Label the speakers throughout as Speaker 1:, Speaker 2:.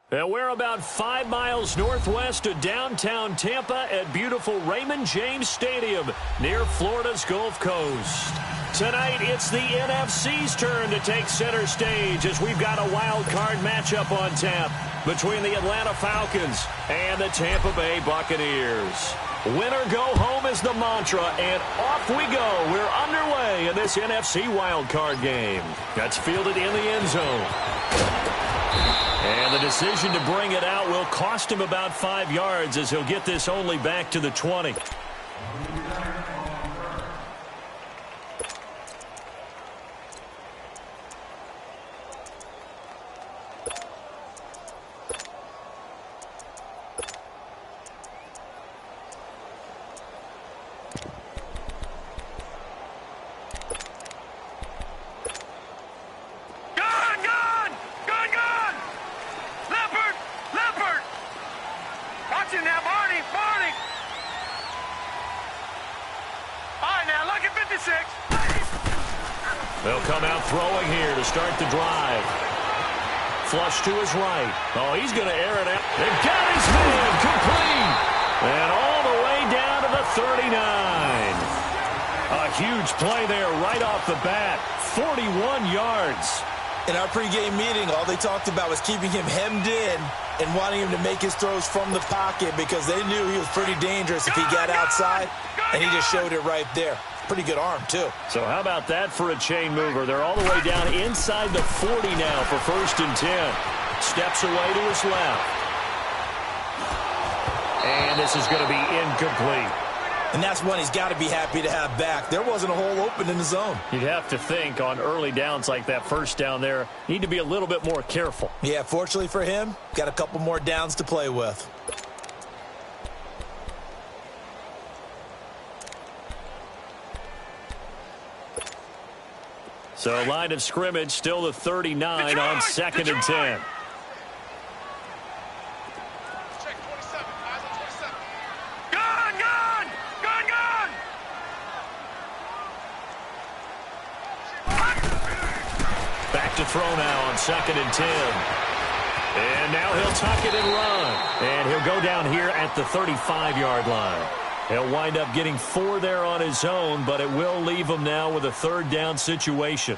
Speaker 1: We're about 5 miles northwest of downtown Tampa at beautiful Raymond James Stadium near Florida's Gulf Coast. Tonight, it's the NFC's turn to take center stage as we've got a wild card matchup on tap between the Atlanta Falcons and the Tampa Bay Buccaneers. Winner go home is the mantra, and off we go. We're underway in this NFC wild card game. That's fielded in the end zone. And the decision to bring it out will cost him about 5 yards as he'll get this only back to the 20. They'll come out throwing here to start the drive. Flush to his right. Oh, he's going to air it out. They've got his man complete. And all the way down to the 39. A huge play there right off the bat. 41 yards.
Speaker 2: In our pregame meeting, all they talked about was keeping him hemmed in and wanting him to make his throws from the pocket because they knew he was pretty dangerous if he got outside, and he just showed it right there. Pretty good arm, too.
Speaker 1: So how about that for a chain mover? They're all the way down inside the 40 now for 1st and 10. Steps away to his left. And this is going to be incomplete.
Speaker 2: And that's one he's got to be happy to have back. There wasn't a hole open in the zone.
Speaker 1: You'd have to think on early downs like that first down there, need to be a little bit more careful.
Speaker 2: Yeah, fortunately for him, got a couple more downs to play with.
Speaker 1: So line of scrimmage, still the 39 on 2nd and 10. Back to throw now on 2nd and 10. And now he'll tuck it and run. And he'll go down here at the 35-yard line. He'll wind up getting 4 there on his own, but it will leave him now with a 3rd down situation.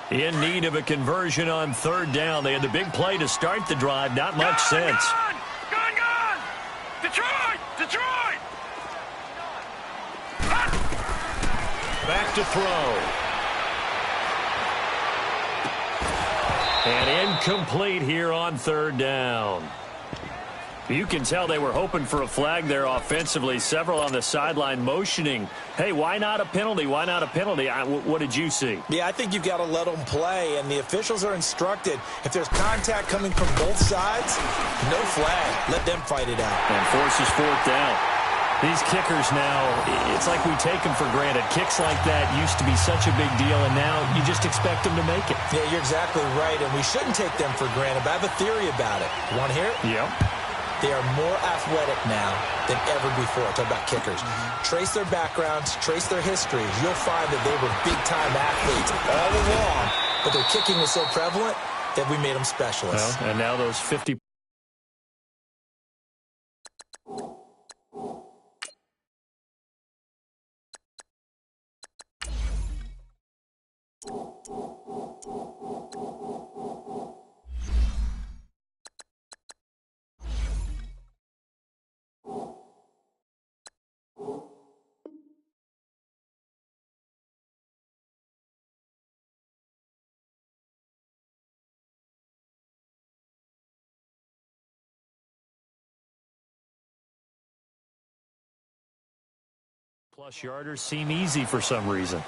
Speaker 1: In need of a conversion on 3rd down. They had the big play to start the drive. Not much sense.
Speaker 3: Gone! Detroit!
Speaker 1: Back to throw. And incomplete here on 3rd down. You can tell they were hoping for a flag there offensively. Several on the sideline motioning, hey, why not a penalty? Why not a penalty? What did you see?
Speaker 2: Yeah, I think you've got to let them play, and the officials are instructed, if there's contact coming from both sides, no flag. Let them fight it out.
Speaker 1: And forces 4th down. These kickers now, it's like we take them for granted. Kicks like that used to be such a big deal, and now you just expect them to make it.
Speaker 2: Yeah, you're exactly right, and we shouldn't take them for granted, but I have a theory about it. You want to hear it?
Speaker 1: Yep.
Speaker 2: They are more athletic now than ever before. Talk about kickers. Trace their backgrounds, trace their histories. You'll find that they were big-time athletes all along, but their kicking was so prevalent that we made them specialists.
Speaker 1: Well, and now those 50. Plus yarders seem easy for some reason.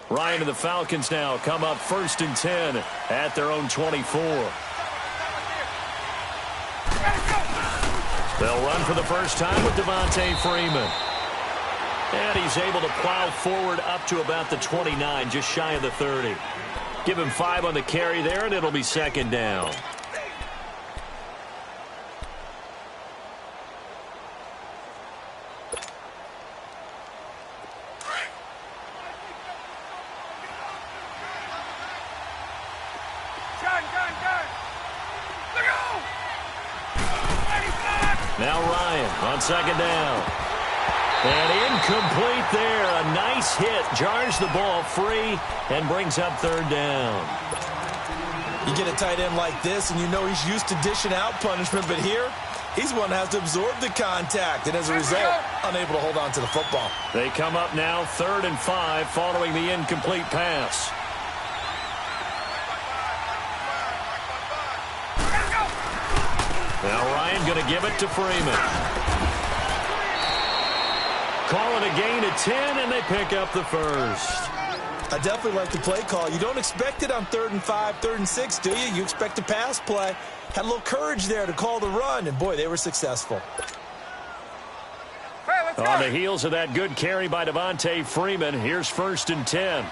Speaker 1: Ryan and the Falcons now come up 1st and 10 at their own 24. They'll run for the first time with Devontae Freeman. And he's able to plow forward up to about the 29, just shy of the 30. Give him 5 on the carry there, and it'll be second down. Now Ryan on second down. And incomplete there. A nice hit. Jars the ball free and brings up third down.
Speaker 2: You get a tight end like this, and you know he's used to dishing out punishment, but here, he's one that has to absorb the contact, and as a result, unable to hold on to the football.
Speaker 1: They come up now 3rd and 5 following the incomplete pass. Now Ryan going to give it to Freeman. Call it a gain of 10, and they pick up the first.
Speaker 2: I definitely like the play call. You don't expect it on 3rd and 5, 3rd and 6, do you? You expect a pass play. Had a little courage there to call the run, and boy, they were successful.
Speaker 1: On the heels of that good carry by Devontae Freeman, here's 1st and 10.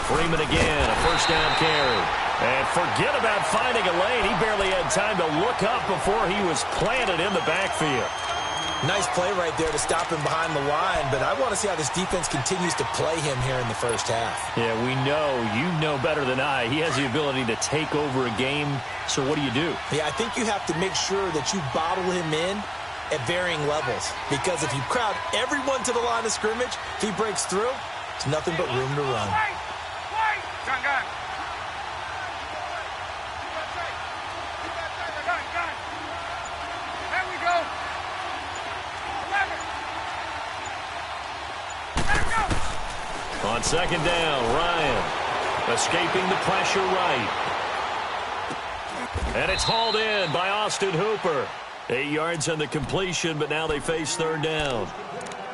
Speaker 1: Freeman again, a first down carry. And forget about finding a lane. He barely had time to look up before he was planted in the backfield.
Speaker 2: Nice play right there to stop him behind the line, but I want to see how this defense continues to play him here in the first half.
Speaker 1: Yeah, we know. You know better than I. He has the ability to take over a game, so what do you do?
Speaker 2: Yeah, I think you have to make sure that you bottle him in at varying levels, because if you crowd everyone to the line of scrimmage, if he breaks through, it's nothing but room to run.
Speaker 1: On second down, Ryan escaping the pressure right. And it's hauled in by Austin Hooper. 8 yards on the completion, but now they face 3rd down.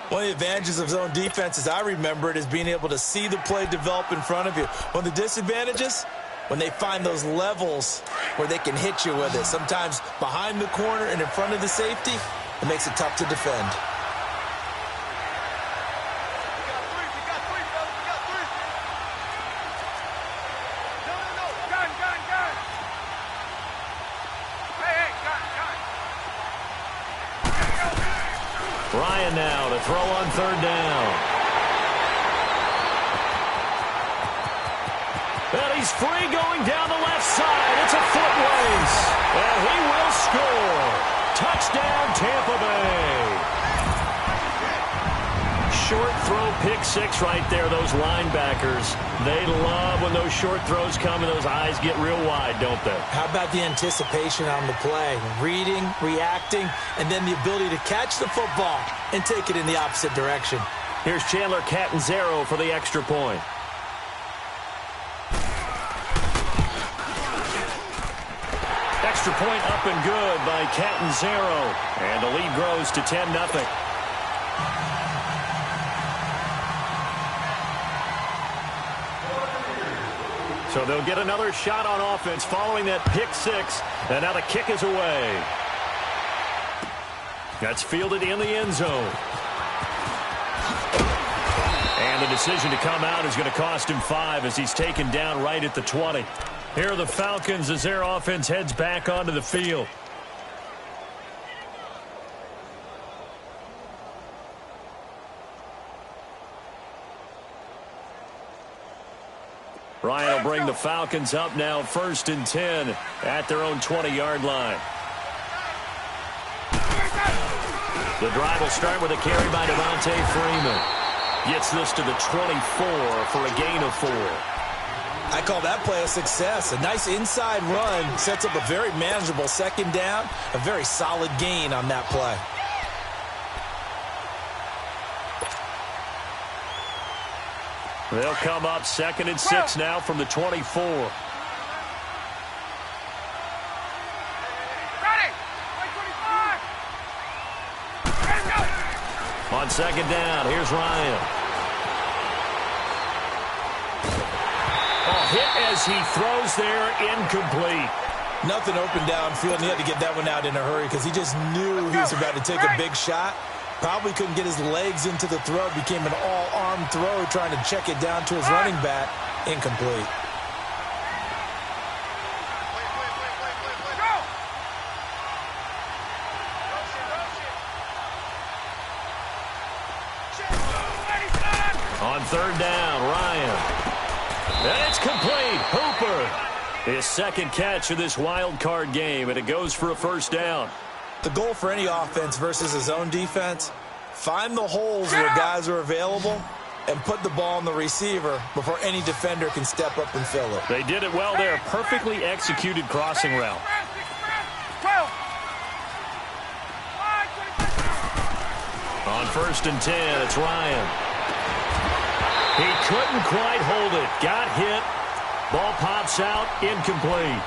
Speaker 2: One of the advantages of zone defense, as I remember it, is being able to see the play develop in front of you. One of the disadvantages, when they find those levels where they can hit you with it, sometimes behind the corner and in front of the safety, it makes it tough to defend.
Speaker 1: Ryan now to throw on 3rd down. And he's free going down the left side. It's a foot race. And he will score. Touchdown, Tampa Bay. Short throw, pick 6 right there, those linebackers. They love when those short throws come and those eyes get real wide, don't they?
Speaker 2: How about the anticipation on the play? Reading, reacting, and then the ability to catch the football and take it in the opposite direction.
Speaker 1: Here's Chandler Catanzaro for the extra point. Extra point up and good by Catanzaro. And the lead grows to 10-0. So they'll get another shot on offense following that pick 6. And now the kick is away. That's fielded in the end zone. And the decision to come out is going to cost him 5 as he's taken down right at the 20. Here are the Falcons as their offense heads back onto the field. Ryan will bring the Falcons up now 1st and 10 at their own 20-yard line. The drive will start with a carry by Devontae Freeman. Gets this to the 24 for a gain of 4.
Speaker 2: I call that play a success. A nice inside run sets up a very manageable 2nd down. A very solid gain on that play.
Speaker 1: They'll come up 2nd and 6 now from the 24. On 2nd down, here's Ryan. A hit as he throws there, incomplete.
Speaker 2: Nothing open downfield, and he had to get that one out in a hurry because he just knew he was about to take a big shot. Probably couldn't get his legs into the throw. Became an all-arm throw, trying to check it down to his running back. Incomplete.
Speaker 1: On third down, Ryan. And it's complete. Hooper. His second catch of this wild card game, and it goes for a first down.
Speaker 2: The goal for any offense versus his own defense, find the holes where guys are available and put the ball on the receiver before any defender can step up and fill it.
Speaker 1: They did it well there. Perfectly executed crossing route. On 1st and 10, it's Ryan. He couldn't quite hold it. Got hit. Ball pops out, incomplete.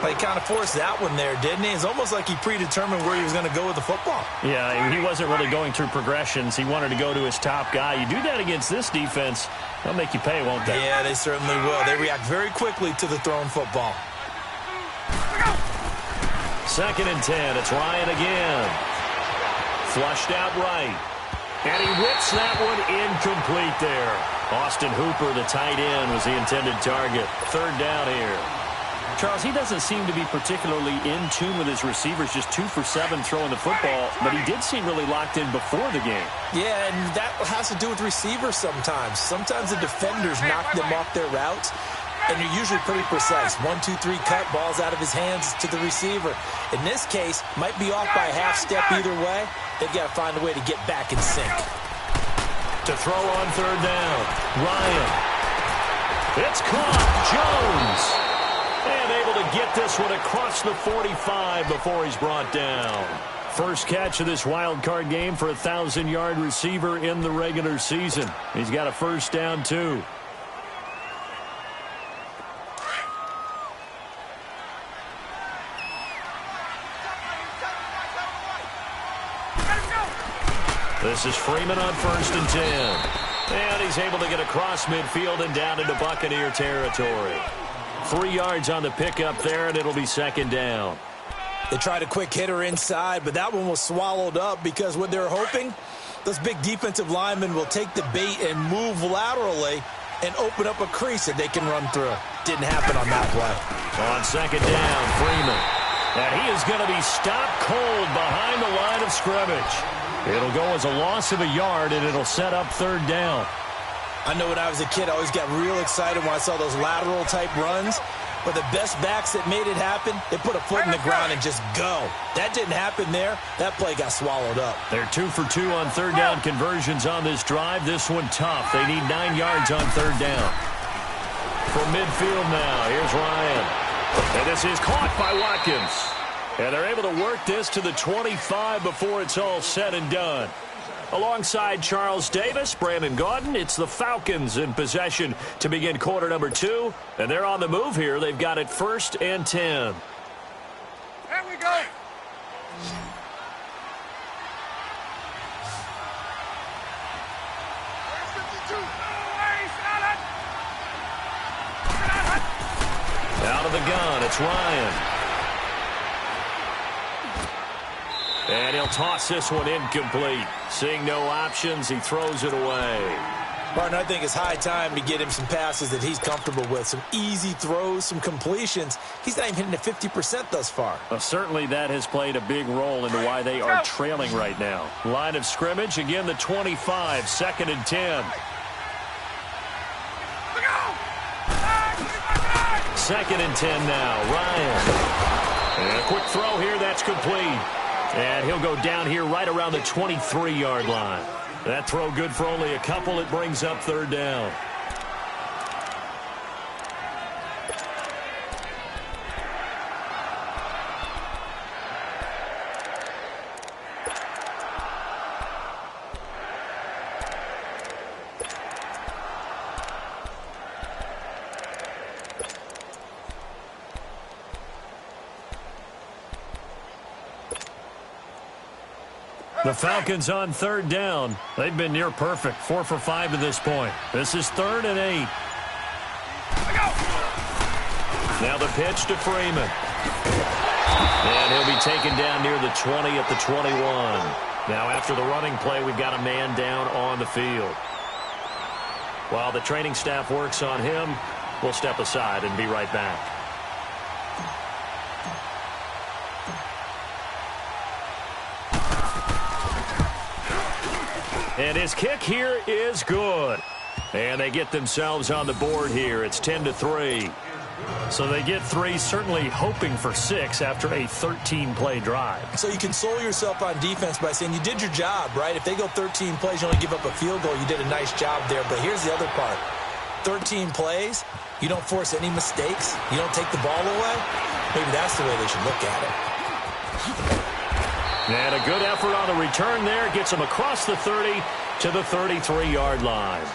Speaker 2: He kind of forced that one there, didn't he? It's almost like he predetermined where he was going to go with the football.
Speaker 1: Yeah, he wasn't really going through progressions. He wanted to go to his top guy. You do that against this defense, they'll make you pay, won't they?
Speaker 2: Yeah, they certainly will. They react very quickly to the thrown football.
Speaker 1: 2nd and 10, it's Ryan again. Flushed out right. And he whips that one incomplete there. Austin Hooper, the tight end, was the intended target. 3rd down here. Charles, he doesn't seem to be particularly in tune with his receivers, just 2 for 7 throwing the football, but he did seem really locked in before the game.
Speaker 2: Yeah, and that has to do with receivers sometimes. Sometimes the defenders knock them off their routes, and you're usually pretty precise. 1, 2, 3 cut, balls out of his hands to the receiver. In this case, might be off by a half step either way. They've got to find a way to get back in sync.
Speaker 1: To throw on 3rd down, Ryan. It's caught. Jones. And able to get this one across the 45 before he's brought down. First catch of this wild card game for a 1,000-yard receiver in the regular season. He's got a first down, too. This is Freeman on 1st and 10. And he's able to get across midfield and down into Buccaneer territory. 3 yards on the pickup there, and it'll be 2nd down.
Speaker 2: They tried a quick hitter inside, but that one was swallowed up because what they're hoping, those big defensive linemen will take the bait and move laterally and open up a crease that they can run through. Didn't happen on that play.
Speaker 1: On 2nd down, Freeman. And he is going to be stopped cold behind the line of scrimmage. It'll go as a loss of a yard, and it'll set up 3rd down.
Speaker 2: I know when I was a kid, I always got real excited when I saw those lateral-type runs. But the best backs that made it happen, they put a foot in the ground and just go. That didn't happen there. That play got swallowed up.
Speaker 1: They're 2 for 2 on 3rd down conversions on this drive. This one tough. They need 9 yards on 3rd down. From midfield now, here's Ryan. And this is caught by Watkins. And they're able to work this to the 25 before it's all said and done. Alongside Charles Davis, Brandon Gaudin, it's the Falcons in possession to begin quarter number 2. And they're on the move here. They've got it 1st and 10.
Speaker 3: There we go.
Speaker 1: Out of the gun, it's Ryan. And he'll toss this one incomplete. Seeing no options, he throws it away.
Speaker 2: Martin, I think it's high time to get him some passes that he's comfortable with. Some easy throws, some completions. He's not even hitting the 50% thus far.
Speaker 1: Well, certainly that has played a big role into why they are trailing right now. Line of scrimmage, again the 25, 2nd and 10. 2nd and 10 now, Ryan. And a quick throw here, that's complete. And he'll go down here right around the 23-yard line. That throw good for only a couple. It brings up 3rd down. The Falcons on 3rd down. They've been near perfect. 4 for 5 to this point. This is 3rd and 8. Now the pitch to Freeman. And he'll be taken down near the 20 at the 21. Now after the running play, we've got a man down on the field. While the training staff works on him, we'll step aside and be right back. And his kick here is good. And they get themselves on the board here. It's 10-3. So they get 3, certainly hoping for 6 after a 13-play drive.
Speaker 2: So you console yourself on defense by saying you did your job, right? If they go 13 plays, you only give up a field goal, you did a nice job there. But here's the other part. 13 plays, you don't force any mistakes, you don't take the ball away. Maybe that's the way they should look at it.
Speaker 1: And a good effort on the return there. Gets him across the 30 to the 33-yard line.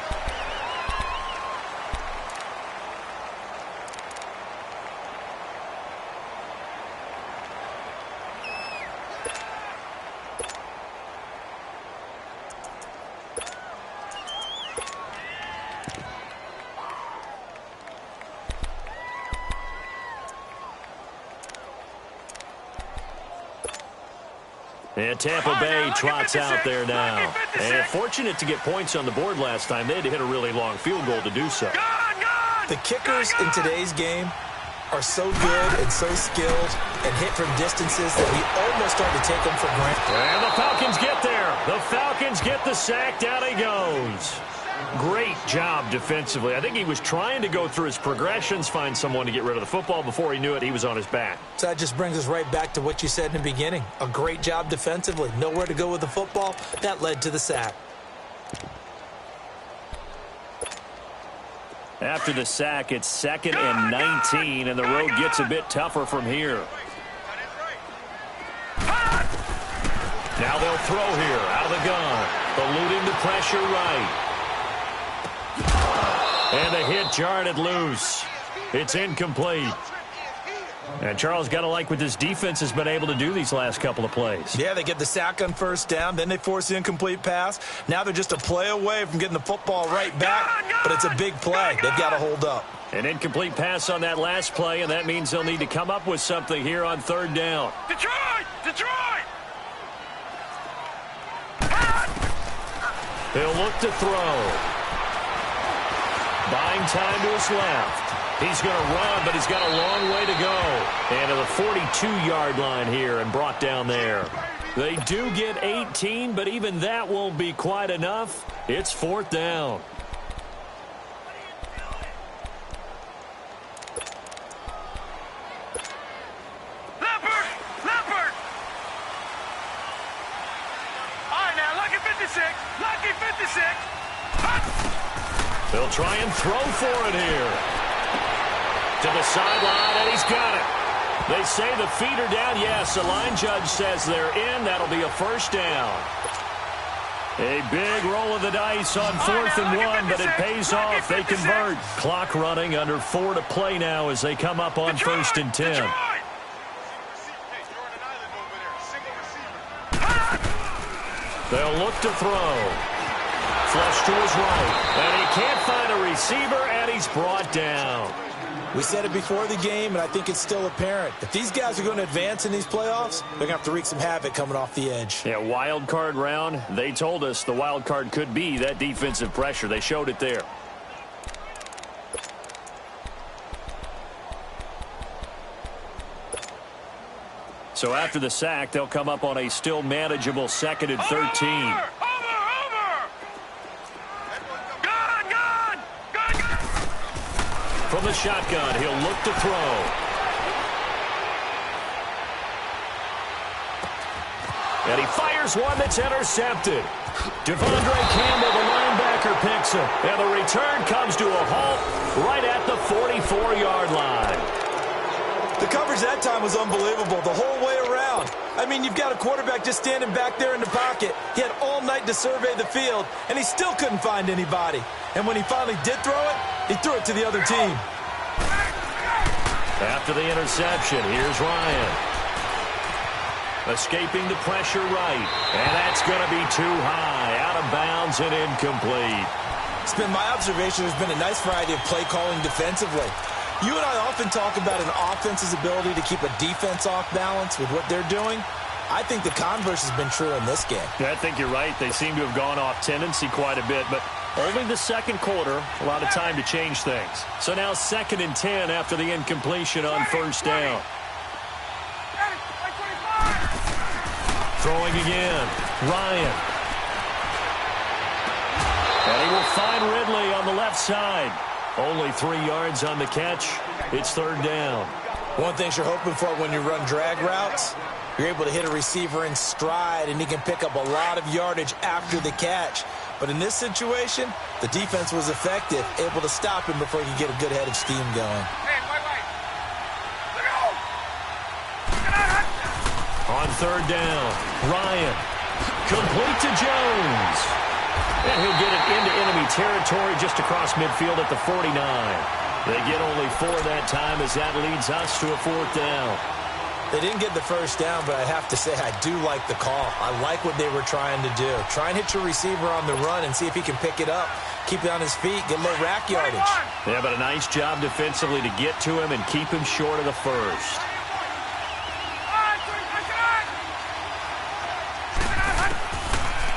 Speaker 1: And Tampa Bay trots out there now. And fortunate to get points on the board last time. They had to hit a really long field goal to do so.
Speaker 2: The kickers in today's game are so good and so skilled and hit from distances that we almost start to take them for granted.
Speaker 1: And the Falcons get there. The Falcons get the sack. Down he goes. Great job defensively. I think he was trying to go through his progressions, find someone to get rid of the football. Before he knew it, he was on his back.
Speaker 2: So that just brings us right back to what you said in the beginning. A great job defensively. Nowhere to go with the football. That led to the sack.
Speaker 1: After the sack, it's 2nd and 19, and the road gets a bit tougher from here. Now they'll throw here out of the gun. Eluding the pressure right. And the hit jarred it loose. It's incomplete. And Charles, got to like what this defense has been able to do these last couple of plays.
Speaker 2: Yeah, they get the sack on first down, then they force the incomplete pass. Now they're just a play away from getting the football right back, but it's a big play. They've got to hold up.
Speaker 1: An incomplete pass on that last play, and that means they'll need to come up with something here on 3rd down.
Speaker 3: Detroit! Detroit!
Speaker 1: He'll look to throw. Buying time to his left. He's going to run, but he's got a long way to go. And to the 42-yard line here and brought down there. They do get 18, but even that won't be quite enough. It's 4th down.
Speaker 3: Leopard! All right, now, lucky 56. Lucky 56.
Speaker 1: They'll try and throw for it here. To the sideline, and he's got it. They say the feet are down. Yes, the line judge says they're in. That'll be a 1st down. A big roll of the dice on 4th and 1, but it pays off. They convert. Clock running, under 4 to play now as they come up on 1st and 10. They'll look to throw. Flush to his right. And he can't find a receiver, and he's brought down.
Speaker 2: We said it before the game, and I think it's still apparent. If these guys are going to advance in these playoffs, they're going to have to wreak some havoc coming off the edge.
Speaker 1: Yeah, wild card round. They told us the wild card could be that defensive pressure. They showed it there. So after the sack, they'll come up on a still manageable 2nd and 13. From the shotgun, he'll look to throw. And he fires one that's intercepted. Devondre Campbell, the linebacker, picks him. And the return comes to a halt right at the 44-yard line.
Speaker 2: The coverage that time was unbelievable the whole way around. I mean, you've got a quarterback just standing back there in the pocket. He had all night to survey the field, and he still couldn't find anybody. And when he finally did throw it, he threw it to the other team.
Speaker 1: After the interception, here's Ryan. Escaping the pressure right. And that's going to be too high. Out of bounds and incomplete.
Speaker 2: It's been my observation there's been a nice variety of play calling defensively. You and I often talk about an offense's ability to keep a defense off balance with what they're doing. I think the converse has been true in this game.
Speaker 1: Yeah, I think you're right. They seem to have gone off tendency quite a bit, but only the second quarter, a lot of time to change things. So now 2nd and 10 after the incompletion on first down. Throwing again, Ryan. And he will find Ridley on the left side. Only 3 yards on the catch. It's 3rd down.
Speaker 2: One thing you're hoping for when you run drag routes, you're able to hit a receiver in stride, and he can pick up a lot of yardage after the catch. But in this situation, the defense was effective, able to stop him before he could get a good head of steam going.
Speaker 1: On 3rd down, Ryan. Complete to Jones. And he'll get it into enemy territory just across midfield at the 49. They get only 4 that time as that leads us to a 4th down.
Speaker 2: They didn't get the first down, but I have to say I do like the call. I like what they were trying to do. Try and hit your receiver on the run and see if he can pick it up, keep it on his feet, get a little rack yardage.
Speaker 1: Yeah, but a nice job defensively to get to him and keep him short of the first.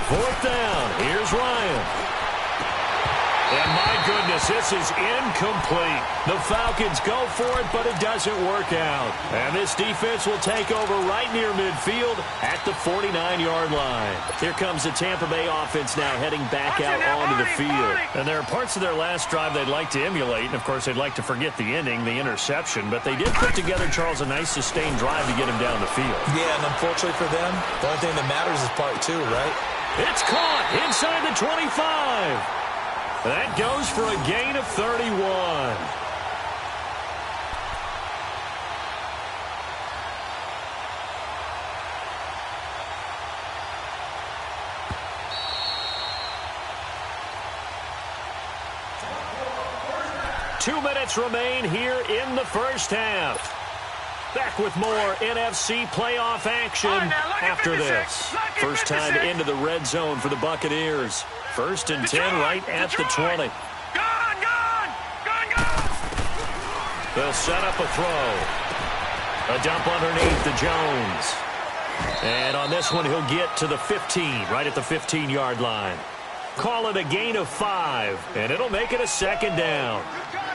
Speaker 1: Fourth down. Here's Ryan. And my goodness, this is incomplete. The Falcons go for it, but it doesn't work out. And this defense will take over right near midfield at the 49-yard line. Here comes the Tampa Bay offense now heading back out onto the field. And there are parts of their last drive they'd like to emulate. And, of course, they'd like to forget the ending, the interception. But they did put together, Charles, a nice sustained drive to get him down the field.
Speaker 2: Yeah, and unfortunately for them, the only thing that matters is part 2, right?
Speaker 1: It's caught inside the 25. That goes for a gain of 31. Two minutes remain here in the first half. Back with more NFC playoff action after this. First time into the red zone for the Buccaneers. 1st and 10 right at the 20. They'll set up a throw. A dump underneath to Jones. And on this one, he'll get to the 15, right at the 15-yard line. Call it a gain of 5, and it'll make it a 2nd down.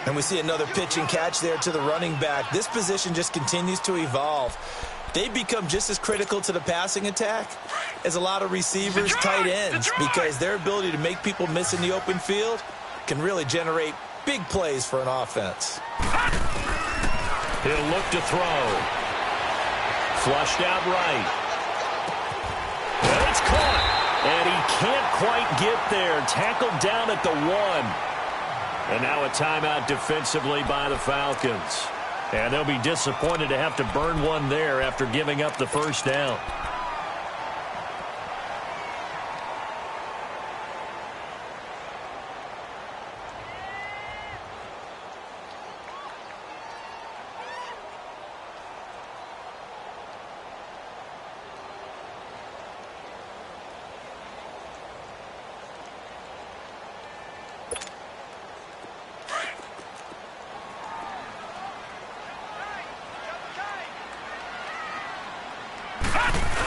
Speaker 2: And we see another pitch and catch there to the running back. This position just continues to evolve. They become just as critical to the passing attack as a lot of receivers, tight ends, because their ability to make people miss in the open field can really generate big plays for an offense.
Speaker 1: He'll look to throw. Flushed out right. And it's caught. And he can't quite get there. Tackled down at the 1. And now a timeout defensively by the Falcons. And they'll be disappointed to have to burn one there after giving up the first down.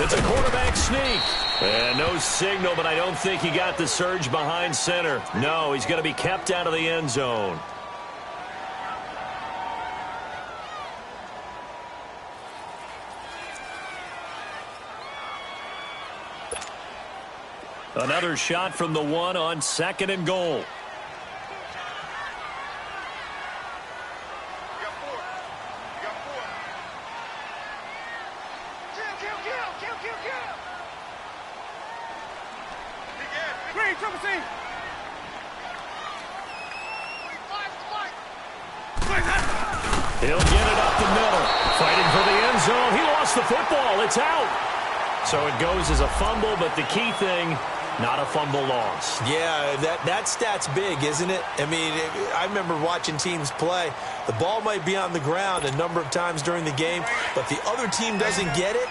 Speaker 1: It's a quarterback sneak. And no signal, but I don't think he got the surge behind center. No, he's going to be kept out of the end zone. Another shot from the 1 on 2nd and goal. He'll get it up the middle. Fighting for the end zone. He lost the football. It's out. So it goes as a fumble, but the key thing, not a fumble loss.
Speaker 2: Yeah, that stat's big, isn't it? I mean, I remember watching teams play. The ball might be on the ground a number of times during the game, but the other team doesn't get it.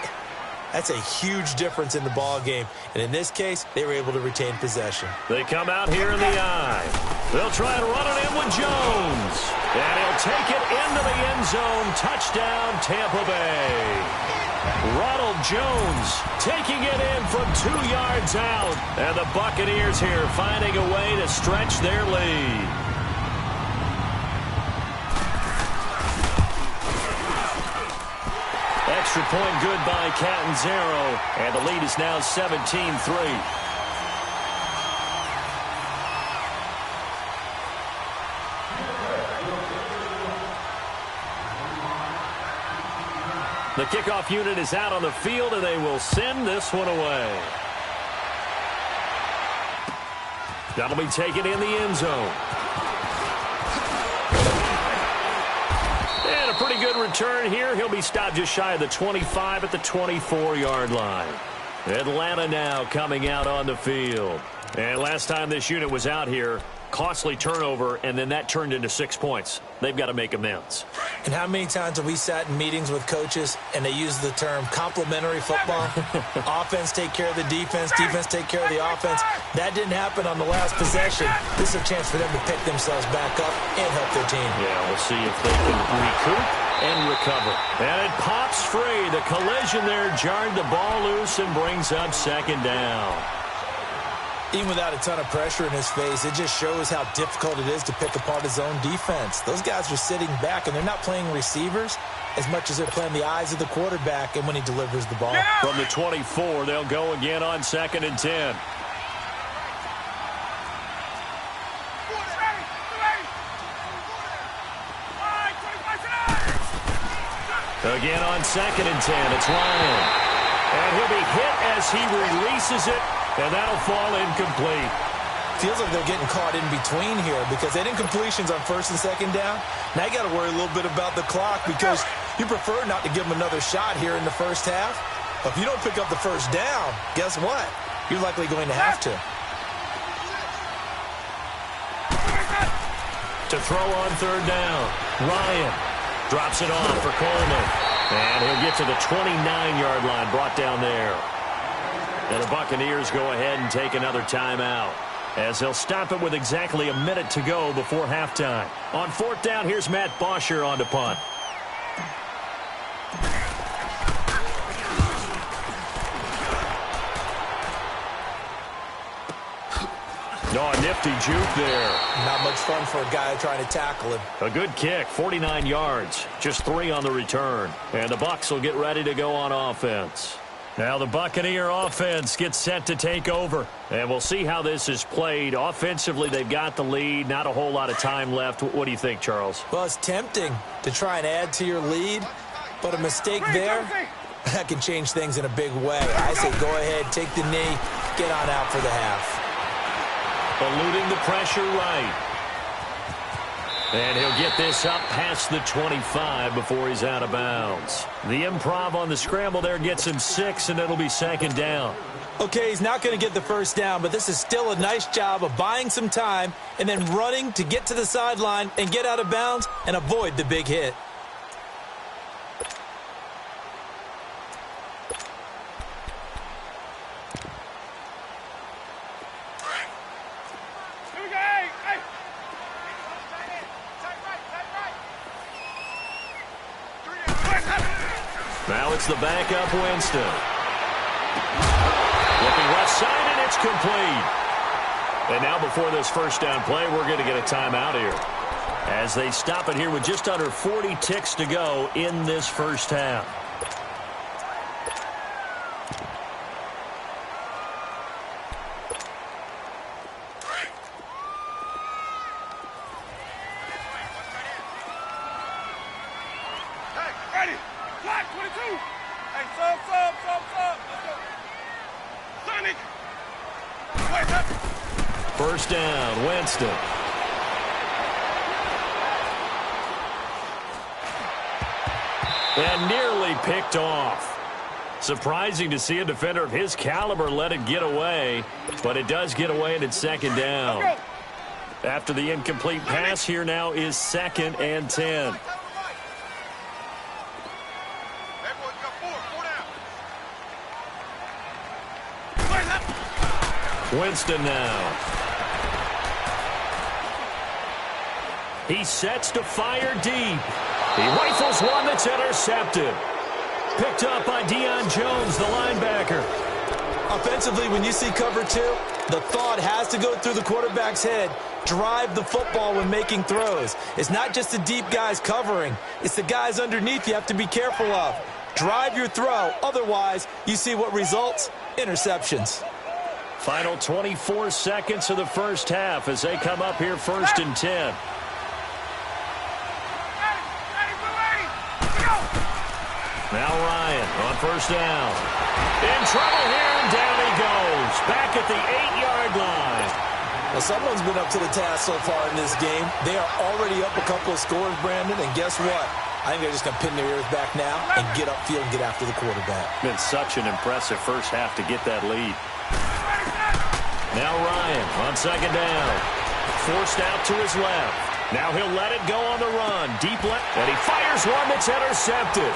Speaker 2: That's a huge difference in the ball game. And in this case, they were able to retain possession.
Speaker 1: They come out here in the eye. They'll try and run it in with Jones. And he'll take it into the end zone. Touchdown, Tampa Bay. Ronald Jones taking it in from 2 yards out. And the Buccaneers here finding a way to stretch their lead. Extra point good by Catanzaro, and the lead is now 17-3. The kickoff unit is out on the field, and they will send this one away. That'll be taken in the end zone. And a pretty good return here. He'll be stopped just shy of the 25 at the 24-yard line. Atlanta now coming out on the field. And last time this unit was out here, costly turnover, and then that turned into 6 points. They've got to make amends.
Speaker 2: And how many times have we sat in meetings with coaches and they use the term complementary football? Offense take care of the defense, defense take care of the offense. That didn't happen on the last possession. This is a chance for them to pick themselves back up and help their team.
Speaker 1: Yeah, we'll see if they can recoup and recover. And it pops free. The collision there jarred the ball loose and brings up second down.
Speaker 2: Even without a ton of pressure in his face, it just shows how difficult it is to pick apart his own defense. Those guys are sitting back, and they're not playing receivers as much as they're playing the eyes of the quarterback and when he delivers the ball.
Speaker 1: From the 24, they'll go again on 2nd and 10. Again on 2nd and 10, it's Ryan. And he'll be hit as he releases it. And that'll fall incomplete.
Speaker 2: Feels like they're getting caught in between here because they had incompletions on 1st and 2nd down. Now you got to worry a little bit about the clock because you prefer not to give them another shot here in the first half. But if you don't pick up the first down, guess what? You're likely going to have to.
Speaker 1: To throw on 3rd down, Ryan drops it off for Coleman. And he'll get to the 29-yard line, brought down there. And the Buccaneers go ahead and take another timeout as they'll stop it with exactly a minute to go before halftime. On 4th down, here's Matt Bosher on to punt. Oh, a nifty juke there.
Speaker 2: Not much fun for a guy trying to tackle him.
Speaker 1: A good kick, 49 yards, just 3 on the return. And the Bucs will get ready to go on offense. Now the Buccaneer offense gets set to take over. And we'll see how this is played. Offensively, they've got the lead. Not a whole lot of time left. What do you think, Charles?
Speaker 2: Well, it's tempting to try and add to your lead. But a mistake there, that can change things in a big way. I say go ahead, take the knee, get on out for the half.
Speaker 1: Eluding the pressure right. And he'll get this up past the 25 before he's out of bounds. The improv on the scramble there gets him 6, and it'll be 2nd down.
Speaker 2: Okay, he's not going to get the first down, but this is still a nice job of buying some time and then running to get to the sideline and get out of bounds and avoid the big hit.
Speaker 1: Now it's the backup Winston. Looking left side, and it's complete. And now before this first down play, we're going to get a timeout here. As they stop it here with just under 40 ticks to go in this first half. First down, Winston. And nearly picked off. Surprising to see a defender of his caliber let it get away, but it does get away and it's 2nd down. After the incomplete pass, here now is 2nd and 10. Winston now. He sets to fire deep. He rifles one that's intercepted. Picked up by Deion Jones, the linebacker.
Speaker 2: Offensively, when you see cover two, the thought has to go through the quarterback's head. Drive the football when making throws. It's not just the deep guys covering. It's the guys underneath you have to be careful of. Drive your throw. Otherwise, you see what results? Interceptions.
Speaker 1: Final 24 seconds of the first half as they come up here 1st and 10. Now Ryan on 1st down. In trouble here, and down he goes. Back at the 8-yard line.
Speaker 2: Well, someone's been up to the task so far in this game. They are already up a couple of scores, Brandon, and guess what? I think they're just going to pin their ears back now and get upfield and get after the quarterback.
Speaker 1: Been such an impressive first half to get that lead. Now Ryan on 2nd down. Forced out to his left. Now he'll let it go on the run. Deep left, and he fires one that's intercepted.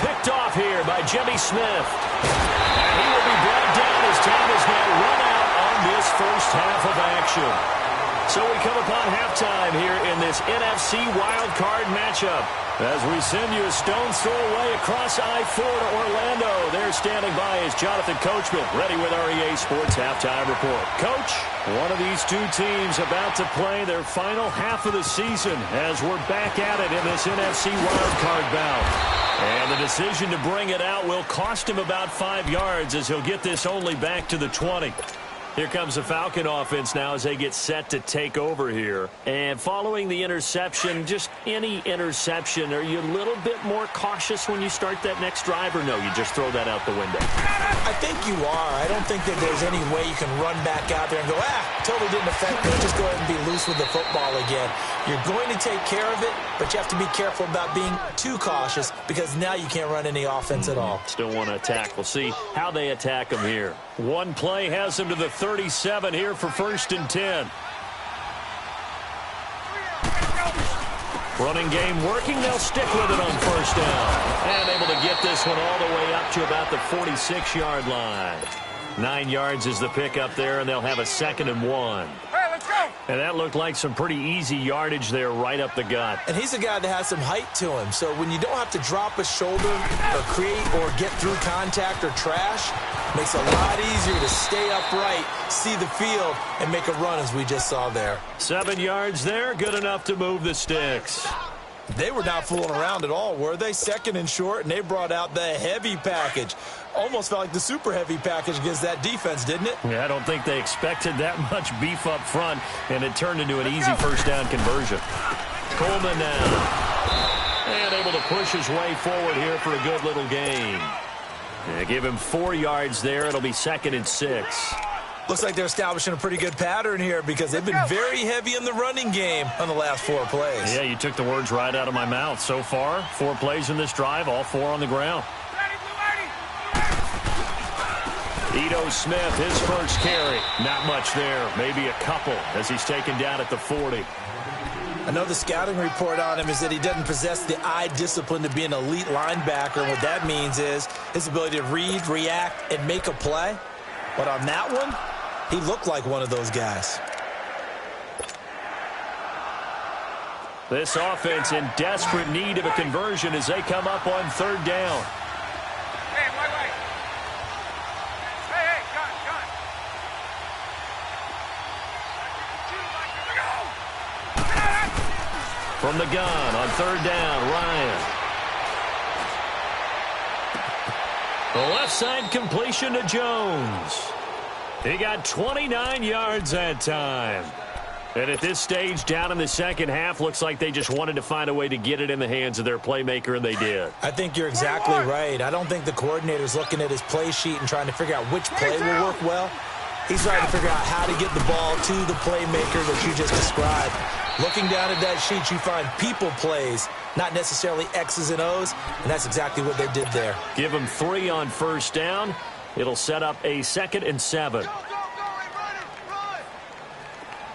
Speaker 1: Picked off here by Jimmy Smith. And he will be brought down as time is now run out on this first half of action. So we come upon halftime here in this NFC wildcard matchup. As we send you a stone's throw away across I-4 to Orlando. There standing by is Jonathan Coachman, ready with REA Sports Halftime Report. Coach, one of these two teams about to play their final half of the season as we're back at it in this NFC wildcard bout. And the decision to bring it out will cost him about 5 yards as he'll get this only back to the 20. Here comes the Falcon offense now as they get set to take over here. And following the interception, just any interception, are you a little bit more cautious when you start that next drive, or no, you just throw that out the window?
Speaker 2: I think you are. I don't think that there's any way you can run back out there and go, totally didn't affect me. Just go ahead and be loose with the football again. You're going to take care of it, but you have to be careful about being too cautious because now you can't run any offense at all.
Speaker 1: Still want to attack. We'll see how they attack them here. One play has them to the 37 here for 1st and 10. Running game working. They'll stick with it on 1st down. And able to get this one all the way up to about the 46-yard line. 9 yards is the pickup there, and they'll have a 2nd and 1.
Speaker 3: Hey, let's go.
Speaker 1: And that looked like some pretty easy yardage there right up the gut.
Speaker 2: And he's a guy that has some height to him. So when you don't have to drop a shoulder or create or get through contact or trash, makes it a lot easier to stay upright, see the field, and make a run as we just saw there.
Speaker 1: 7 yards there, good enough to move the sticks.
Speaker 2: They were not fooling around at all, were they? 2nd and short, and they brought out the heavy package. Almost felt like the super heavy package against that defense, didn't it?
Speaker 1: Yeah, I don't think they expected that much beef up front, and it turned into an easy 1st down conversion. Coleman now. And able to push his way forward here for a good little gain. Yeah, give him 4 yards there. It'll be 2nd and 6.
Speaker 2: Looks like they're establishing a pretty good pattern here because they've been very heavy in the running game on the last 4 plays.
Speaker 1: Yeah, you took the words right out of my mouth. So far, 4 plays in this drive, all 4 on the ground. Ito Smith, his first carry. Not much there, maybe a couple as he's taken down at the 40.
Speaker 2: I know the scouting report on him is that he doesn't possess the eye discipline to be an elite linebacker. And what that means is his ability to read, react, and make a play. But on that one, he looked like one of those guys.
Speaker 1: This offense in desperate need of a conversion as they come up on 3rd down.
Speaker 3: Hey, wait. Hey, gun.
Speaker 1: From the gun on 3rd down, Ryan. The left side completion to Jones. He got 29 yards that time. And at this stage, down in the second half, looks like they just wanted to find a way to get it in the hands of their playmaker, and they did.
Speaker 2: I think you're exactly right. I don't think the coordinator's looking at his play sheet and trying to figure out which play will work well. He's trying to figure out how to get the ball to the playmaker that you just described. Looking down at that sheet, you find people plays, not necessarily X's and O's, and that's exactly what they did there.
Speaker 1: Give them 3 on 1st down. It'll set up a 2nd and 7.
Speaker 3: Go, run it.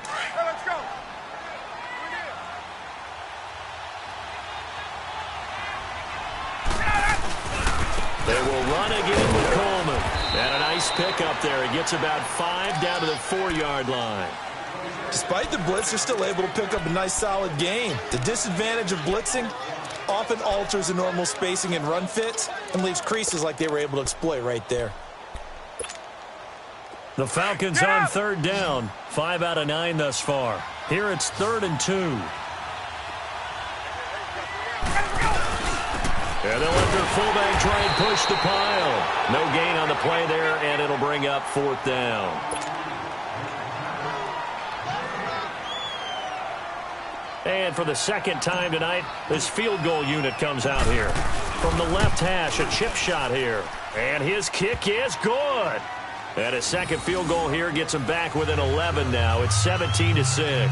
Speaker 3: Hey, let's go.
Speaker 1: They will run again with Coleman. And a nice Nice pickup there. He gets about 5 down to the 4-yard line.
Speaker 2: Despite the blitz, they're still able to pick up a nice, solid gain. The disadvantage of blitzing often alters the normal spacing and run fits and leaves creases like they were able to exploit right there.
Speaker 1: The Falcons on 3rd down. 5 out of 9 thus far. Here it's 3rd and 2. And they'll let their fullback try and push the pile. No gain on the play there, and it'll bring up 4th down. And for the second time tonight, this field goal unit comes out here. From the left hash, a chip shot here. And his kick is good. And a second field goal here gets him back within 11 now. It's 17-6.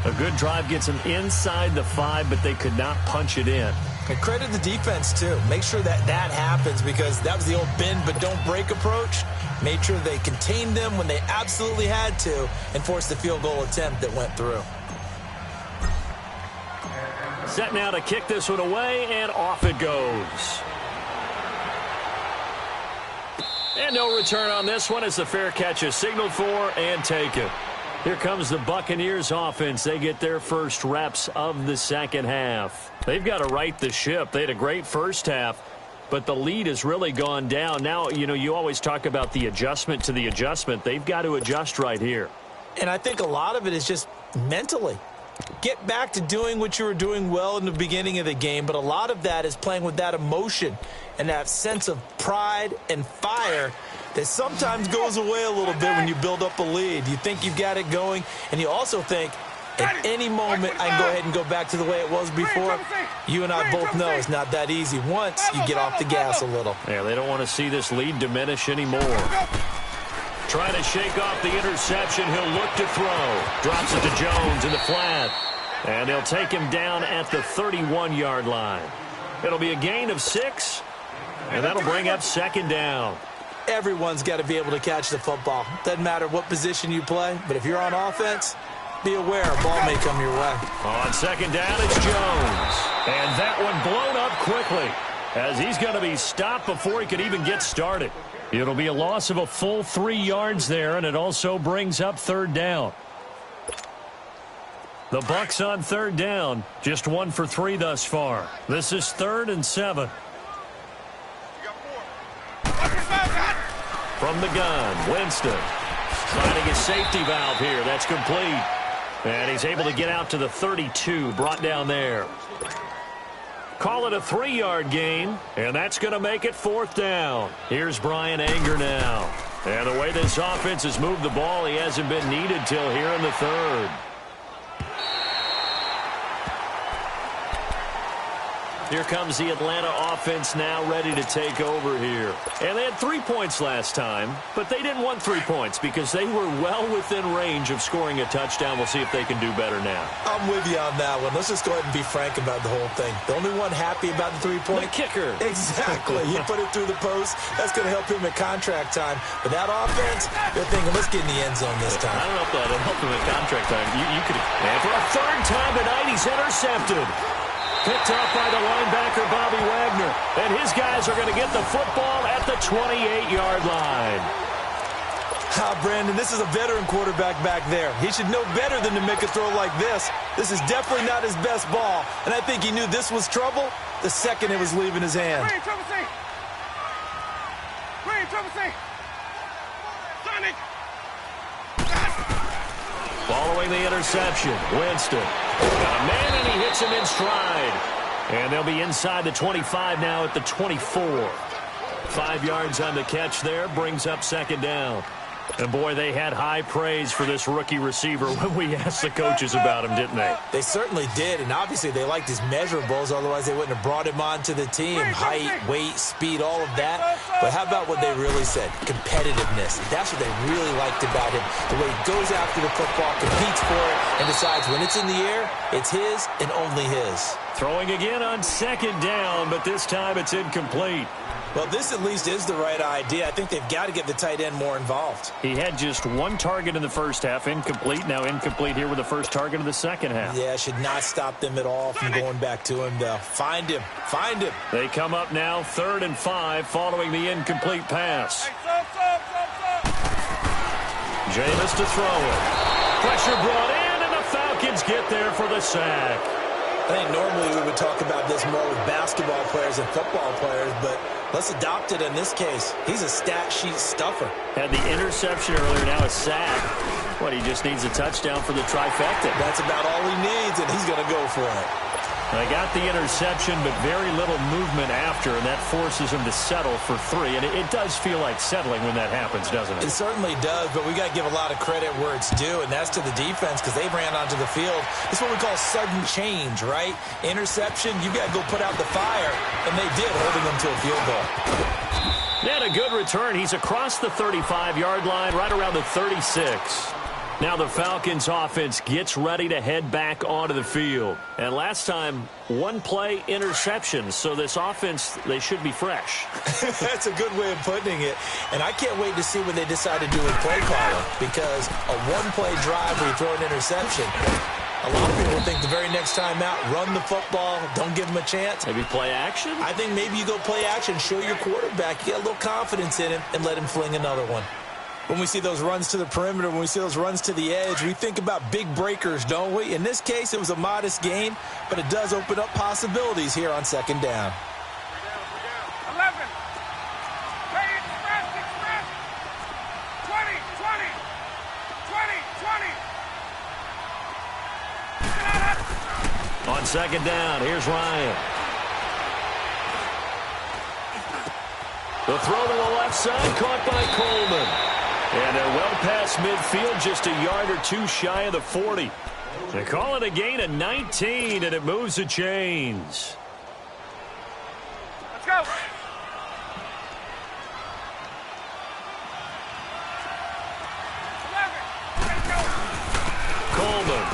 Speaker 1: A good drive gets them inside the 5, but they could not punch it in.
Speaker 2: And credit the defense, too. Make sure that happens because that was the old bend but don't break approach. Made sure they contained them when they absolutely had to and forced the field goal attempt that went through.
Speaker 1: Set now to kick this one away, and off it goes. And no return on this one as the fair catch is signaled for and taken. Here comes the Buccaneers offense. They get their first reps of the second half. They've got to right the ship. They had a great first half, but the lead has really gone down. Now, you always talk about the adjustment to the adjustment. They've got to adjust right here.
Speaker 2: And I think a lot of it is just mentally. Get back to doing what you were doing well in the beginning of the game, but a lot of that is playing with that emotion and that sense of pride and fire that sometimes goes away a little bit when you build up a lead. You think you've got it going, and you also think at any moment I can go ahead and go back to the way it was before. You and I both know it's not that easy once you get off the gas a little.
Speaker 1: Yeah, they don't want to see this lead diminish anymore. Trying to shake off the interception. He'll look to throw. Drops it to Jones in the flat. And he'll take him down at the 31-yard line. It'll be a gain of 6. And that'll bring up 2nd down.
Speaker 2: Everyone's got to be able to catch the football. Doesn't matter what position you play, but if you're on offense, be aware a ball may come your way.
Speaker 1: On 2nd down, it's Jones. And that one blown up quickly as he's going to be stopped before he could even get started. It'll be a loss of a full 3 yards there, and it also brings up 3rd down. The Bucs on 3rd down, just 1 for 3 thus far. This is 3rd and 7. From the gun, Winston. Finding his safety valve here. That's complete. And he's able to get out to the 32, brought down there. Call it a 3-yard gain, and that's going to make it 4th down. Here's Brian Anger now. And the way this offense has moved the ball, he hasn't been needed till here in the 3rd. Here comes the Atlanta offense now ready to take over here. And they had 3 points last time, but they didn't want 3 points because they were well within range of scoring a touchdown. We'll see if they can do better now.
Speaker 2: I'm with you on that one. Let's just go ahead and be frank about the whole thing. The only one happy about the 3-point?
Speaker 1: The kicker.
Speaker 2: Exactly. He put it through the post. That's going to help him at contract time. But that offense, they're thinking, let's get in the end zone this time.
Speaker 1: I don't know if that'll help him at contract time. You could. And for a 3rd time tonight, he's intercepted. Picked off by the linebacker, Bobby Wagner. And his guys are going to get the football at the 28-yard line.
Speaker 2: Brandon, this is a veteran quarterback back there. He should know better than to make a throw like this. This is definitely not his best ball. And I think he knew this was trouble the second it was leaving his hand.
Speaker 1: Following the interception, Winston. Got a man, and he hits him in stride. And they'll be inside the 25 now at the 24. 5 yards on the catch there, brings up 2nd down. And, boy, they had high praise for this rookie receiver when we asked the coaches about him, didn't they?
Speaker 2: They certainly did, and obviously they liked his measurables, otherwise they wouldn't have brought him onto the team. Height, weight, speed, all of that. But how about what they really said? Competitiveness. That's what they really liked about him. The way he goes after the football, competes for it, and decides when it's in the air, it's his and only his.
Speaker 1: Throwing again on 2nd down, but this time it's incomplete.
Speaker 2: Well, this at least is the right idea. I think they've got to get the tight end more involved.
Speaker 1: He had just 1 target in the first half, incomplete. Now incomplete here with the first target of the second half.
Speaker 2: Yeah, should not stop them at all from going back to him, though. Find him. Find him.
Speaker 1: They come up now 3rd and 5 following the incomplete pass. Jameis to throw it. Pressure brought in, and the Falcons get there for the sack.
Speaker 2: I think normally we would talk about this more with basketball players and football players, but let's adopt it in this case. He's a stat sheet stuffer.
Speaker 1: Had the interception earlier, now a sack. What, he just needs a touchdown for the trifecta.
Speaker 2: That's about all he needs, and he's going to go for it.
Speaker 1: They got the interception, but very little movement after, and that forces him to settle for 3. And it does feel like settling when that happens, doesn't it?
Speaker 2: It certainly does, but we got to give a lot of credit where it's due, and that's to the defense because they ran onto the field. It's what we call sudden change, right? Interception, you got to go put out the fire, and they did, holding them to a field goal.
Speaker 1: And a good return. He's across the 35-yard line, right around the 36. Now the Falcons offense gets ready to head back onto the field. And last time, one-play interception. So this offense, they should be fresh.
Speaker 2: That's a good way of putting it. And I can't wait to see what they decide to do with play calling. Because a one-play drive where you throw an interception, a lot of people think the very next time out, run the football, don't give them a chance.
Speaker 1: Maybe play action?
Speaker 2: I think maybe you go play action, show your quarterback, you get a little confidence in him, and let him fling another one. When we see those runs to the perimeter, when we see those runs to the edge, we think about big breakers, don't we? In this case, it was a modest gain, but it does open up possibilities here on second down.
Speaker 3: 11. Hey, express. 20. 20.
Speaker 1: On second down, here's Ryan. The throw to the left side, caught by Coleman. And they're well past midfield, just a yard or two shy of the 40. They call it a gain of 19, and it moves the chains.
Speaker 3: Let's go.
Speaker 1: Coleman.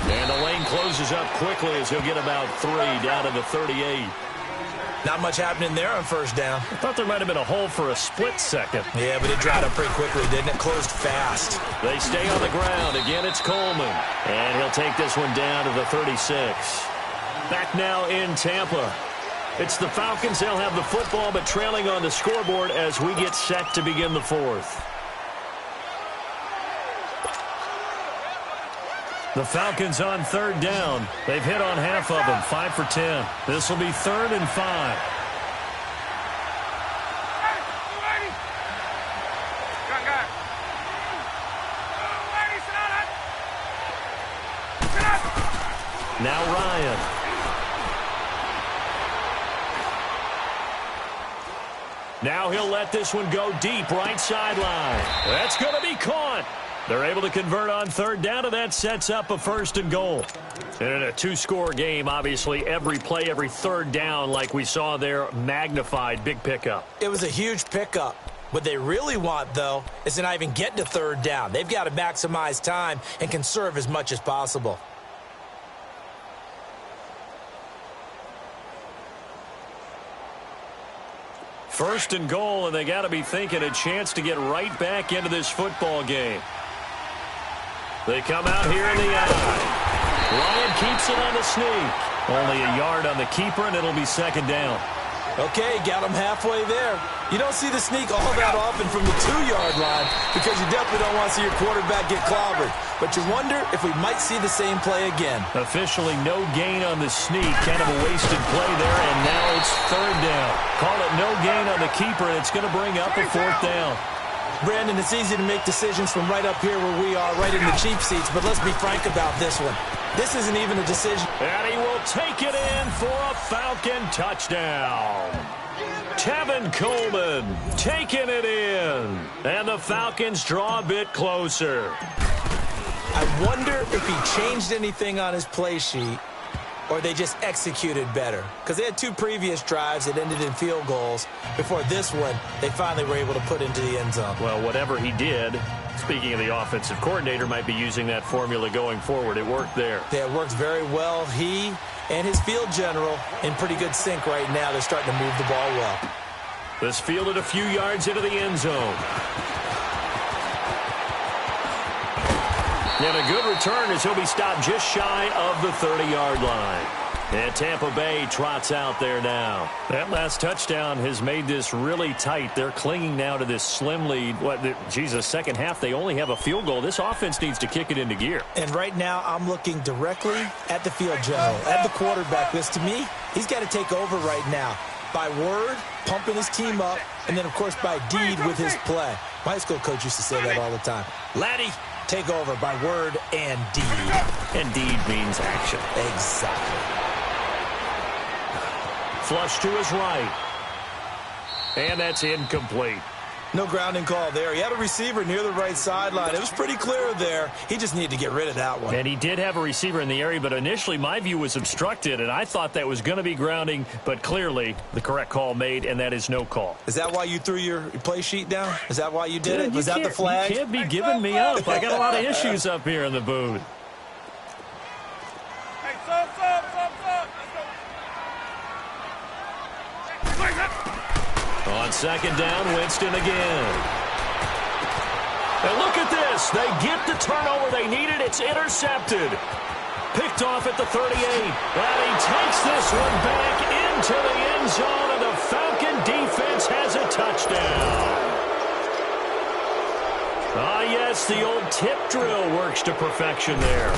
Speaker 1: And the lane closes up quickly as he'll get about 3 down to the 38.
Speaker 2: Not much happening there on first down.
Speaker 1: I thought there might have been a hole for a split second.
Speaker 2: Yeah, but it dried up pretty quickly, didn't it? Closed fast.
Speaker 1: They stay on the ground. Again, it's Coleman. And he'll take this one down to the 36. Back now in Tampa. It's the Falcons. They'll have the football, but trailing on the scoreboard as we get set to begin the fourth. The Falcons on third down. They've hit on half of them, 5 for 10. This will be 3rd and 5. Now Ryan. Now he'll let this one go deep, right sideline. That's going to be caught. They're able to convert on third down, and that sets up a 1st and goal. And in a 2-score game, obviously, every play, every third down, like we saw there, magnified, big pickup.
Speaker 2: It was a huge pickup. What they really want, though, is to not even get to third down. They've got to maximize time and conserve as much as possible.
Speaker 1: First and goal, and they got to be thinking a chance to get right back into this football game. They come out here in the eye. Ryan keeps it on the sneak. Only a yard on the keeper, and it'll be 2nd down.
Speaker 2: Okay, got him halfway there. You don't see the sneak all that often from the 2-yard line because you definitely don't want to see your quarterback get clobbered. But you wonder if we might see the same play again.
Speaker 1: Officially no gain on the sneak. Kind of a wasted play there, and now it's 3rd down. Call it no gain on the keeper, and it's going to bring up a 4th down.
Speaker 2: Brandon, it's easy to make decisions from right up here where we are, right in the cheap seats, but let's be frank about this one. This isn't even a decision.
Speaker 1: And he will take it in for a Falcon touchdown. Tevin Coleman taking it in. And the Falcons draw a bit closer.
Speaker 2: I wonder if he changed anything on his play sheet or they just executed better. Because they had 2 previous drives that ended in field goals. Before this one, they finally were able to put into the end zone.
Speaker 1: Well, whatever he did, speaking of the offensive coordinator, might be using that formula going forward. It worked there.
Speaker 2: Yeah, it worked very well. He and his field general in pretty good sync right now. They're starting to move the ball well.
Speaker 1: This fielded a few yards into the end zone. And a good return as he'll be stopped just shy of the 30-yard line. And Tampa Bay trots out there now. That last touchdown has made this really tight. They're clinging now to this slim lead. Second half, they only have a field goal. This offense needs to kick it into gear.
Speaker 2: And right now, I'm looking directly at the field general, at the quarterback. Because to me, he's got to take over right now. By word, pumping his team up, and then, of course, by deed with his play. My high school coach used to say that all the time. Laddie, take over by word and deed.
Speaker 1: And deed means action.
Speaker 2: Exactly.
Speaker 1: Flush to his right. And that's incomplete.
Speaker 2: No grounding call there. He had a receiver near the right sideline. It was pretty clear there. He just needed to get rid of that one.
Speaker 1: And he did have a receiver in the area, but initially my view was obstructed, and I thought that was going to be grounding, but clearly the correct call made, and that is no call.
Speaker 2: Is that why you threw your play sheet down? Is that why you did it? Was that the flag?
Speaker 1: You can't be giving me up. I got a lot of issues up here in the booth. On second down, Winston again. And look at this. They get the turnover they needed. It's intercepted. Picked off at the 38. And he takes this one back into the end zone, and the Falcon defense has a touchdown. Yes, the old tip drill works to perfection there.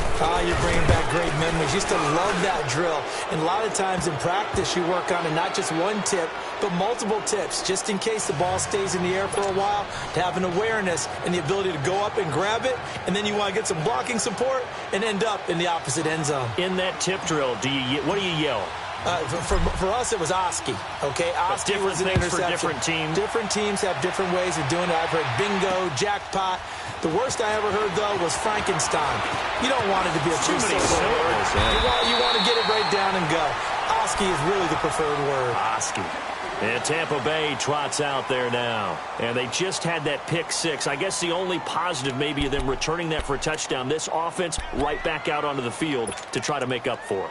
Speaker 2: You're bringing back great memories. Used to love that drill. And a lot of times in practice, you work on it, not just one tip, but multiple tips, just in case the ball stays in the air for a while, to have an awareness and the ability to go up and grab it, and then you want to get some blocking support and end up in the opposite end zone.
Speaker 1: In that tip drill, what do you yell?
Speaker 2: For us, it was Oski. Okay, Oski was an interception.
Speaker 1: For different teams.
Speaker 2: Different teams have different ways of doing it. I've heard bingo, jackpot. The worst I ever heard, though, was Frankenstein. You don't want it to be a too many syllables. You want to get it right down and go. Oski is really the preferred word.
Speaker 1: Oski. And Tampa Bay trots out there now. And they just had that pick six. I guess the only positive maybe of them returning that for a touchdown. This offense right back out onto the field to try to make up for it.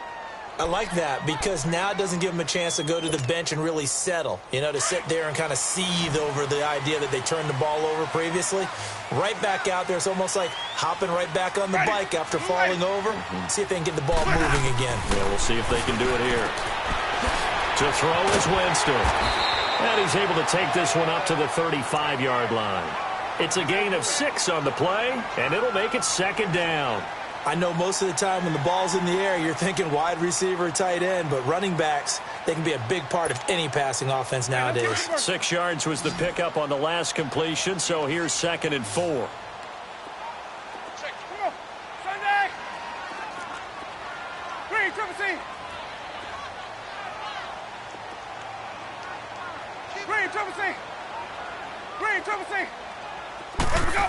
Speaker 2: I like that because now it doesn't give them a chance to go to the bench and really settle, to sit there and kind of seethe over the idea that they turned the ball over previously. Right back out there. It's almost like hopping right back on the bike after falling over. See if they can get the ball moving again.
Speaker 1: Yeah, we'll see if they can do it here. To throw is Winston. And he's able to take this one up to the 35-yard line. It's a gain of 6 on the play, and it'll make it second down.
Speaker 2: I know most of the time when the ball's in the air, you're thinking wide receiver, tight end, but running backs, they can be a big part of any passing offense nowadays.
Speaker 1: 6 yards was the pickup on the last completion, so here's 2nd and 4.
Speaker 3: Sunday! Green, triple C! Green, triple C! Green, triple C! Let's go!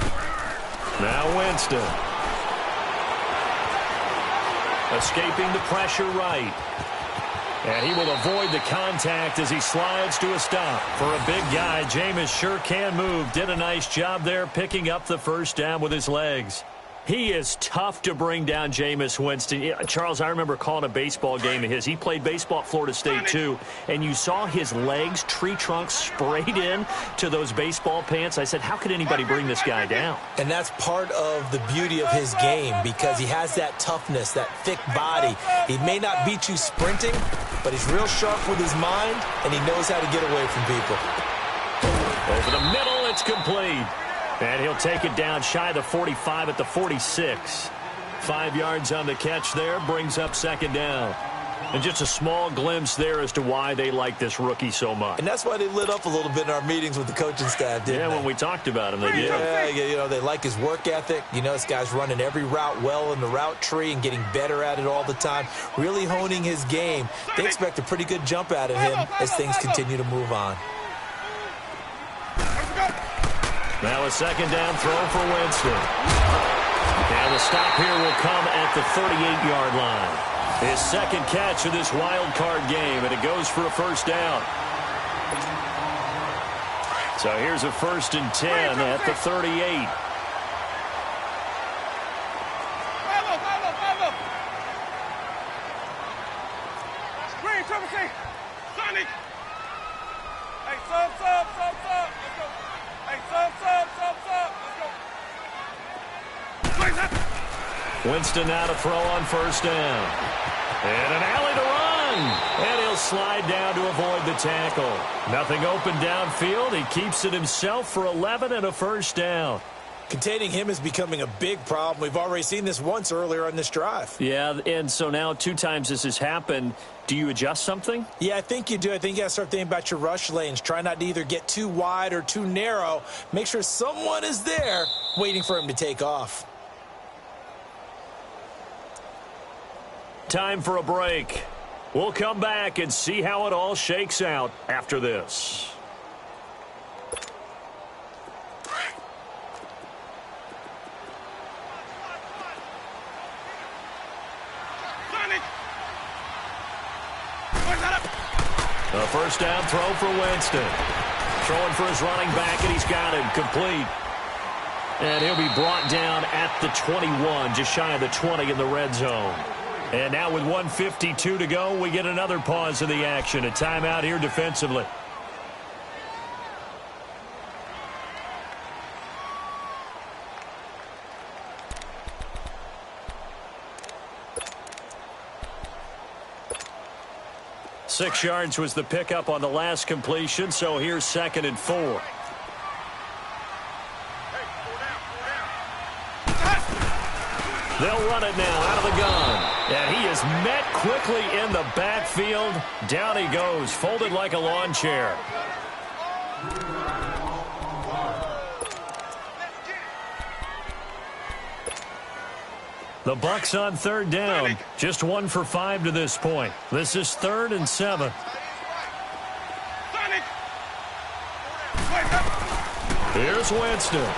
Speaker 1: Now Winston. Escaping the pressure right. And he will avoid the contact as he slides to a stop. For a big guy, Jameis sure can move. Did a nice job there picking up the first down with his legs. He is tough to bring down, Jameis Winston. Yeah, Charles, I remember calling a baseball game of his. He played baseball at Florida State, too. And you saw his legs, tree trunks sprayed in to those baseball pants. I said, how could anybody bring this guy down?
Speaker 2: And that's part of the beauty of his game because he has that toughness, that thick body. He may not beat you sprinting, but he's real sharp with his mind, and he knows how to get away from people.
Speaker 1: Over the middle, it's complete. And he'll take it down shy of the 45 at the 46. 5 yards on the catch there, brings up second down. And just a small glimpse there as to why they like this rookie so much.
Speaker 2: And that's why they lit up a little bit in our meetings with the coaching staff, didn't they?
Speaker 1: Yeah, when we talked about him, they did.
Speaker 2: Yeah, they like his work ethic. This guy's running every route well in the route tree and getting better at it all the time, really honing his game. They expect a pretty good jump out of him as things continue to move on.
Speaker 1: Now a second down throw for Winston. And the stop here will come at the 38-yard line. His second catch of this wild card game, and it goes for a first down. So here's a 1st and 10 at the 38.
Speaker 3: Green, triple C! Sonny! Hey, sub! Let's go! Hey, sub! Let's go!
Speaker 1: Winston now to throw on first down. And an alley to run. And he'll slide down to avoid the tackle. Nothing open downfield. He keeps it himself for 11 and a first down.
Speaker 2: Containing him is becoming a big problem. We've already seen this once earlier on this drive.
Speaker 1: Yeah, and so now 2 times this has happened. Do you adjust something?
Speaker 2: Yeah, I think you do. I think you got to start thinking about your rush lanes. Try not to either get too wide or too narrow. Make sure someone is there waiting for him to take off.
Speaker 1: Time for a break. We'll come back and see how it all shakes out after this. A first down throw for Winston. Throwing for his running back, and he's got it complete. And he'll be brought down at the 21, just shy of the 20 in the red zone. And now with 1:52 to go, we get another pause in the action. A timeout here defensively. Six yards was the pickup on the last completion, so here's 2nd and 4. They'll run it now out of the gun. And he is met quickly in the backfield. Down he goes, folded like a lawn chair. The Bucs on 3rd down. Just 1 for 5 to this point. This is 3rd and 7. Here's Winston.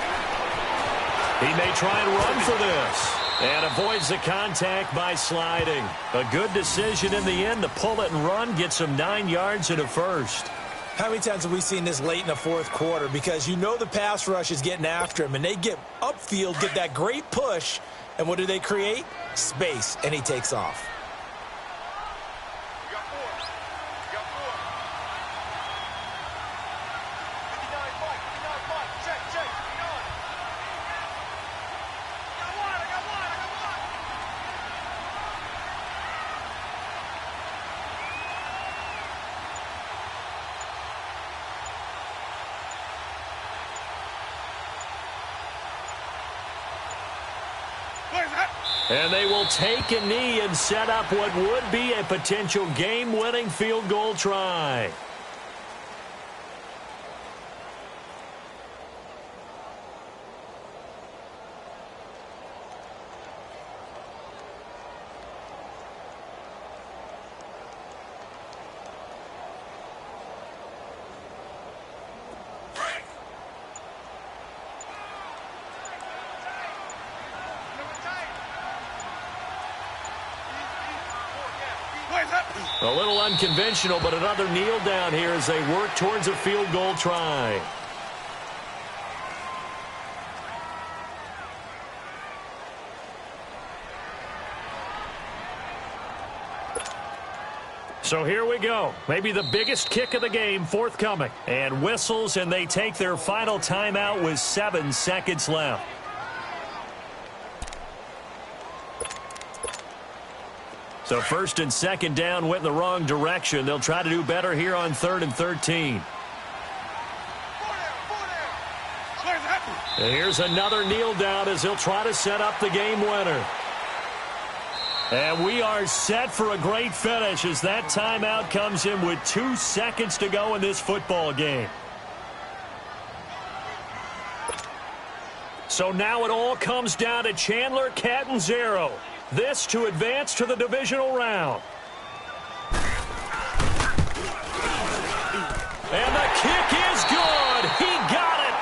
Speaker 1: He may try and run for this. And avoids the contact by sliding. A good decision in the end to pull it and run. Gets him 9 yards and a first.
Speaker 2: How many times have we seen this late in the 4th quarter? Because you know the pass rush is getting after him, and they get upfield, get that great push, and what do they create? Space, and he takes off.
Speaker 1: And they will take a knee and set up what would be a potential game-winning field goal try. A little unconventional, but another kneel down here as they work towards a field goal try. So here we go. Maybe the biggest kick of the game forthcoming. And whistles, and they take their final timeout with 7 seconds left. So 1st and 2nd down went in the wrong direction. They'll try to do better here on 3rd and 13. And here's another kneel down as he'll try to set up the game winner. And we are set for a great finish as that timeout comes in with 2 seconds to go in this football game. So now it all comes down to Chandler Catanzaro. This to advance to the divisional round. And the kick is good. He got it.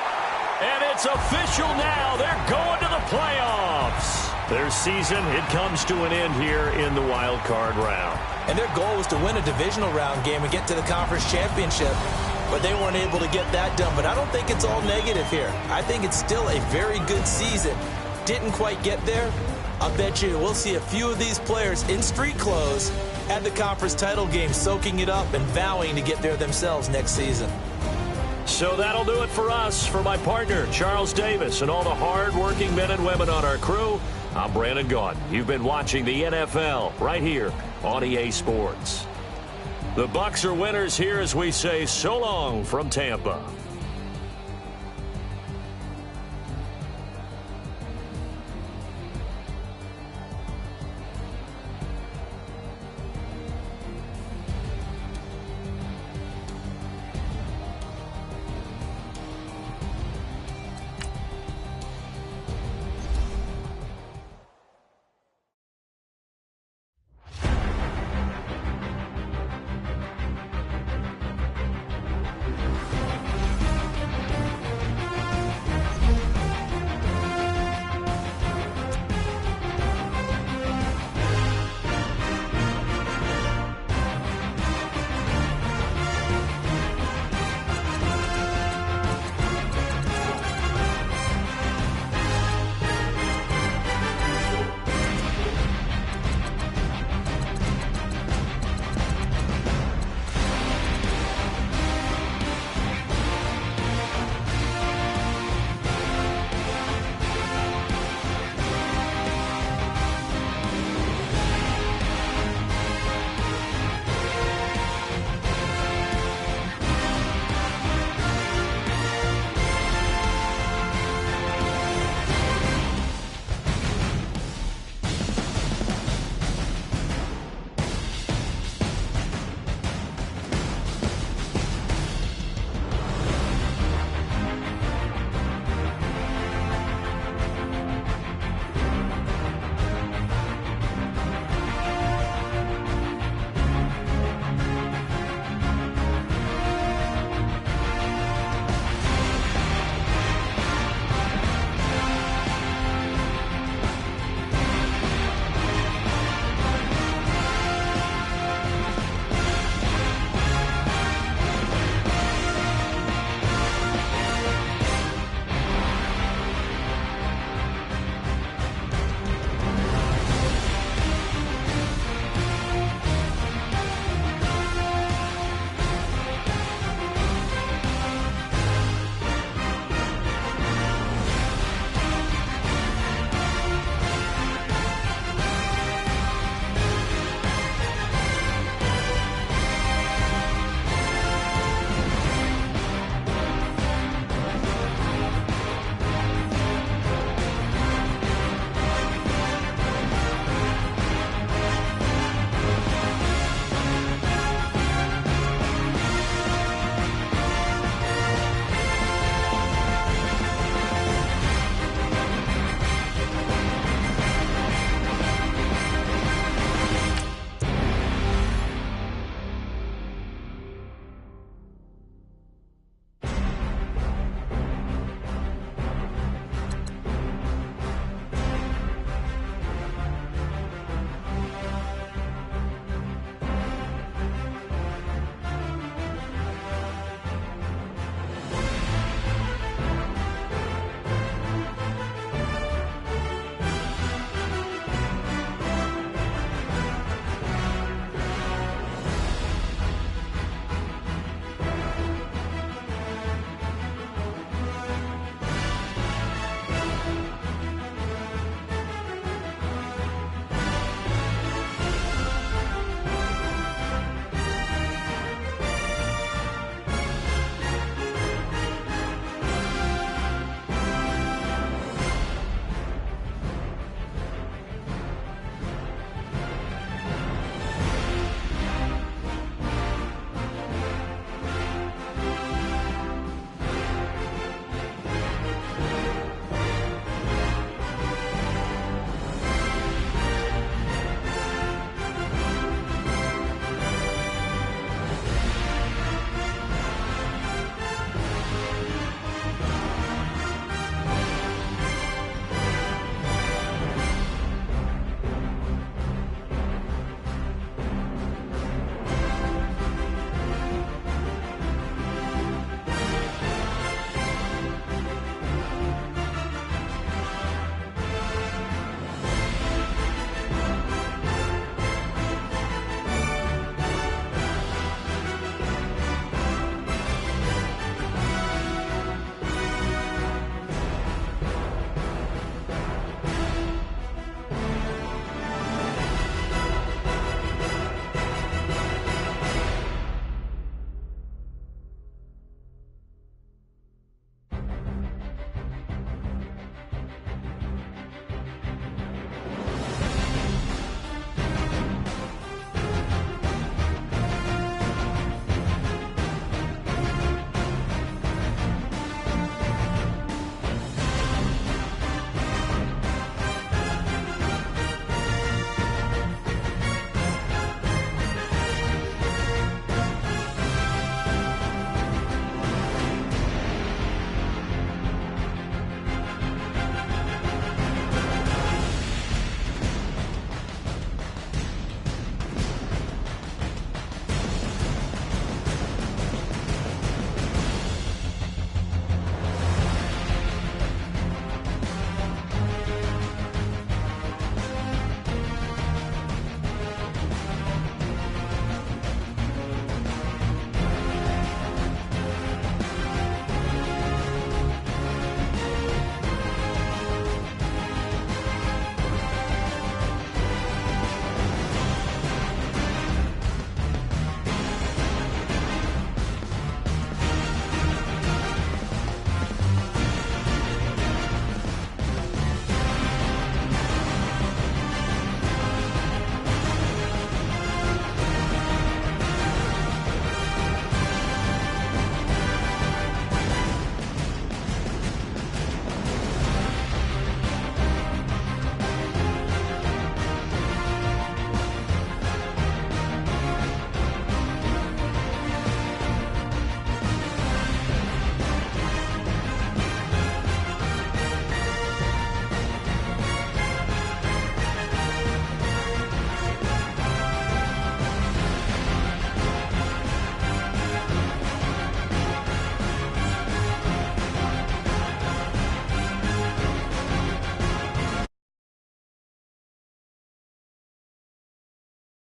Speaker 1: And it's official now. They're going to the playoffs. Their season, it comes to an end here in the wild card round.
Speaker 2: And their goal was to win a divisional round game and get to the conference championship. But they weren't able to get that done. But I don't think it's all negative here. I think it's still a very good season. Didn't quite get there. I bet you we'll see a few of these players in street clothes at the conference title game, soaking it up and vowing to get there themselves next season.
Speaker 1: So that'll do it for us. For my partner, Charles Davis, and all the hard-working men and women on our crew, I'm Brandon Gaudin. You've been watching the NFL right here on EA Sports. The Bucs are winners here as we say so long from Tampa.